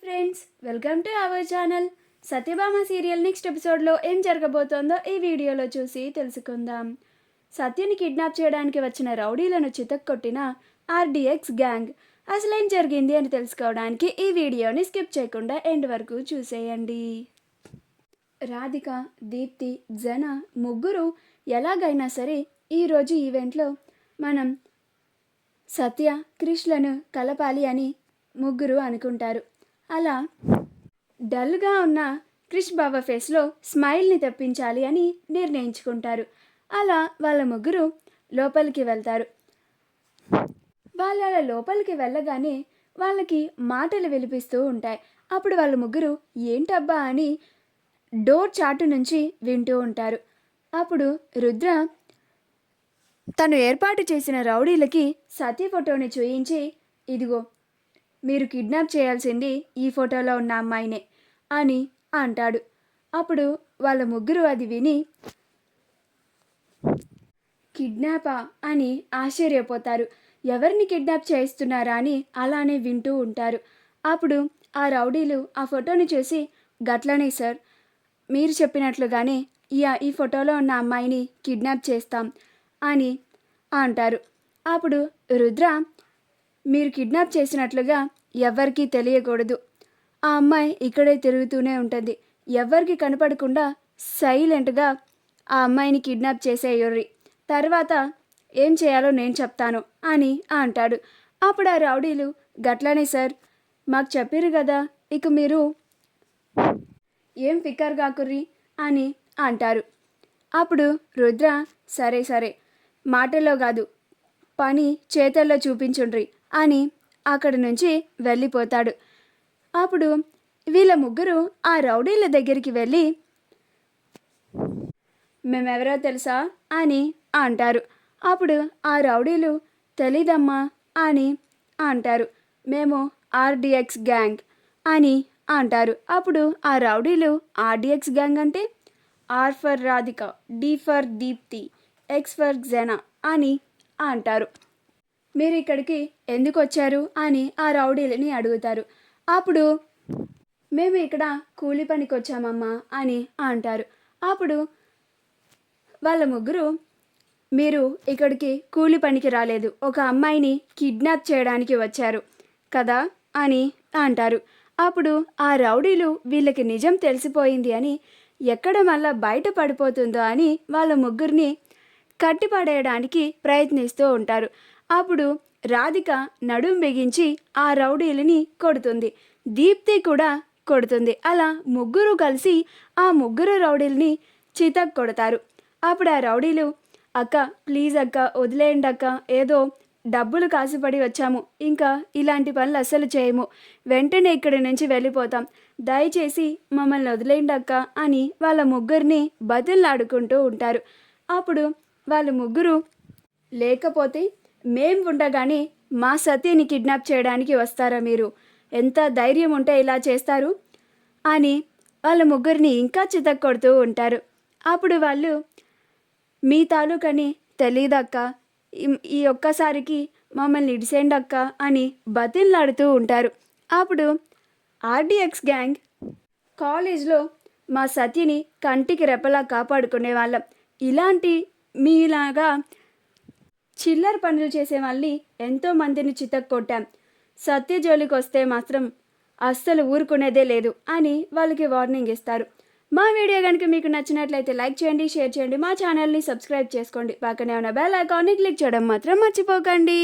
Friends, welcome to our channel. Satyabhama serial next ఎపిసోడ్లో ఏం జరగబోతోందో ఈ వీడియోలో చూసి తెలుసుకుందాం. సత్యని కిడ్నాప్ చేయడానికి వచ్చిన రౌడీలను చితక్కొట్టిన ఆర్డీఎక్స్ గ్యాంగ్. అసలేం జరిగింది అని తెలుసుకోవడానికి ఈ వీడియోని స్కిప్ చేయకుండా ఎండ్ వరకు చూసేయండి. రాధిక, దీప్తి, జన ముగ్గురు ఎలాగైనా సరే ఈరోజు ఈవెంట్లో మనం సత్య, క్రిష్లను కలపాలి అని ముగ్గురు అనుకుంటారు. అలా డల్గా ఉన్న క్రిష్ బాబా ఫేస్లో స్మైల్ని తెప్పించాలి అని నిర్ణయించుకుంటారు. అలా వాళ్ళ ముగ్గురు లోపలికి వెళ్తారు. వాళ్ళ లోపలికి వెళ్ళగానే వాళ్ళకి మాటలు వినిపిస్తూ ఉంటాయి. అప్పుడు వాళ్ళ ముగ్గురు ఏంటబ్బా అని డోర్ చాటు నుంచి వింటూ ఉంటారు. అప్పుడు రుద్ర తను ఏర్పాటు చేసిన రౌడీలకి సత్య ఫోటోని చూయించి, ఇదిగో మీరు కిడ్నాప్ చేయాల్సింది ఈ ఫోటోలో ఉన్న అమ్మాయినే అని అంటాడు. అప్పుడు వాళ్ళ ముగ్గురు అది విని కిడ్నాపా అని ఆశ్చర్యపోతారు. ఎవరిని కిడ్నాప్ చేస్తున్నారా అని అలానే వింటూ ఉంటారు. అప్పుడు ఆ రౌడీలు ఆ ఫోటోని చూసి, గట్లనే సార్, మీరు చెప్పినట్లుగానే ఈ ఫోటోలో ఉన్న అమ్మాయిని కిడ్నాప్ చేస్తాం అని అంటారు. అప్పుడు రుద్ర, మీరు కిడ్నాప్ చేసినట్లుగా ఎవ్వరికీ తెలియకూడదు. ఆ అమ్మాయి ఇక్కడే తిరుగుతూనే ఉంటుంది. ఎవ్వరికి కనపడకుండా సైలెంట్గా ఆ అమ్మాయిని కిడ్నాప్ చేసేయర్రి. తర్వాత ఏం చేయాలో నేను చెప్తాను అని అంటాడు. అప్పుడు ఆ రౌడీలు, గట్లనే సార్, మాకు చెప్పారు కదా, ఇక మీరు ఏం ఫికర్ కాకుర్రి అని అంటారు. అప్పుడు రుద్ర, సరే సరే, మాటల్లో కాదు పని చేతల్లో చూపించుండ్రి అని అక్కడి నుంచి వెళ్ళిపోతాడు. అప్పుడు వీళ్ళ ముగ్గురు ఆ రౌడీల దగ్గరికి వెళ్ళి, మేమెవరో తెలుసా అని అంటారు. అప్పుడు ఆ రౌడీలు, తెలీదమ్మా అని అంటారు. మేము ఆర్డీఎక్స్ గ్యాంగ్ అని అంటారు. అప్పుడు ఆ రౌడీలు, ఆర్డీఎక్స్ గ్యాంగ్ అంటే R for Radhika, D for Deepti, X for Jana అని అంటారు. మీరు ఇక్కడికి ఎందుకు వచ్చారు అని ఆ రౌడీలని అడుగుతారు. అప్పుడు మేము ఇక్కడ కూలి పనికి వచ్చామమ్మా అని అంటారు. అప్పుడు వాళ్ళ ముగ్గురు, మీరు ఇక్కడికి కూలి పనికి రాలేదు, ఒక అమ్మాయిని కిడ్నాప్ చేయడానికి వచ్చారు కదా అని అంటారు. అప్పుడు ఆ రౌడీలు వీళ్ళకి నిజం తెలిసిపోయింది అని, ఎక్కడ మళ్ళా బయట పడిపోతుందో అని వాళ్ళ ముగ్గురిని కట్టిపడేయడానికి ప్రయత్నిస్తూ ఉంటారు. అప్పుడు రాధిక నడుం బిగించి ఆ రౌడీలని కొడుతుంది. దీప్తి కూడా కొడుతుంది. అలా ముగ్గురు కలిసి ఆ ముగ్గురు రౌడీలని చితక్ కొడతారు. అప్పుడు ఆ రౌడీలు, అక్క ప్లీజ్ అక్క, వదిలేయండి అక్క, ఏదో డబ్బులు కాసుపడి వచ్చాము, ఇంకా ఇలాంటి పనులు అస్సలు చేయము, వెంటనే ఇక్కడి నుంచి వెళ్ళిపోతాం, దయచేసి మమ్మల్ని వదిలేయండి అక్క అని వాళ్ళ ముగ్గురిని బతుల్లాడుకుంటూ ఉంటారు. అప్పుడు వాళ్ళ ముగ్గురు, లేకపోతే మేం ఉండగానే మా సతీని కిడ్నాప్ చేయడానికి వస్తారా మీరు, ఎంత ధైర్యం ఉంటే ఇలా చేస్తారు అని వాళ్ళ ముగ్గురిని ఇంకా చితక్కొడుతూ ఉంటారు. అప్పుడు వాళ్ళు, మీ తాలూకని తెలీదక్క, ఈ ఒక్కసారికి మమ్మల్ని ఇడిసేయండి అక్క అని బతిల్లాడుతూ ఉంటారు. అప్పుడు ఆర్డీఎక్స్ గ్యాంగ్, కాలేజ్లో మా సత్యని కంటికి రెప్పలా కాపాడుకునే వాళ్ళం, ఇలాంటి మీలాగా చిల్లర పనులు చేసే వాళ్ళని ఎంతోమందిని చితక్కొట్టాం, సత్య జోలికి వస్తే మాత్రం అస్సలు ఊరుకునేదే లేదు అని వాళ్ళకి వార్నింగ్ ఇస్తారు. మా వీడియో కనుక మీకు నచ్చినట్లయితే లైక్ చేయండి, షేర్ చేయండి, మా ఛానల్ని సబ్స్క్రైబ్ చేసుకోండి, పక్కనే ఉన్న బెల్ ఐకాన్ని క్లిక్ చేయడం మాత్రం మర్చిపోకండి.